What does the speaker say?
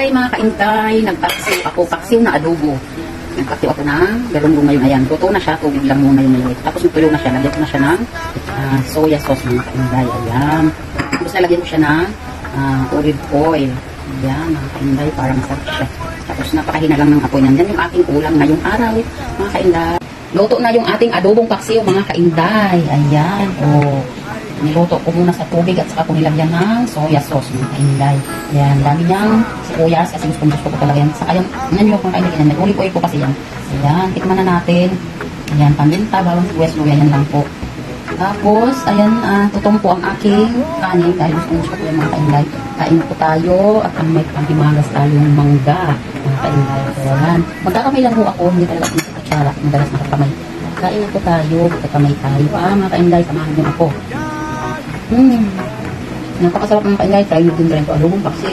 Hi mga kaintay, nagpaksiw ako, paksiw na adobo. Nagpaksiw ako ng galunggong ngayon. Ayan, luto na siya, tubig lang muna yung maliit. Tapos tuyo na siya, lagyan ko na siya ng soya sauce mga kaintay. Ayan. Tapos nalagyan ko siya ng olive oil. Ayan mga kaintay, para masarap siya. Tapos napakahina lang ng apoy. Nandyan yung ating ulam ngayong araw mga kaintay. Luto na yung ating adobong paksiw mga kaintay. Ayan, niluto ko muna sa tubig at saka ko nilagyan ng soya sauce mga kainday. Ayan, dami niyang sibuyas kasi gusto ko talaga yan. Saka yung, nyo kung kainday yan, nag-olive oil ko kasi yan. Ayan, tikman na natin. Ayan, paminta, bawang sibuyas, luya, yan lang po. Tapos, ayan, tutong po ang aking kanin dahil gusto ko yung mga kainday. Kain po tayo at may panghimagas tayong mangga mga kainday. Ayan, magkakamay lang po ako, hindi talaga ako kutsara, madalas nakakamay. Kain po tayo, magkakamay tayo. Mga kainday, samahan niyo ako. Napakasarap ng kainday. Try nyo din rin ito. Adobong paksiw.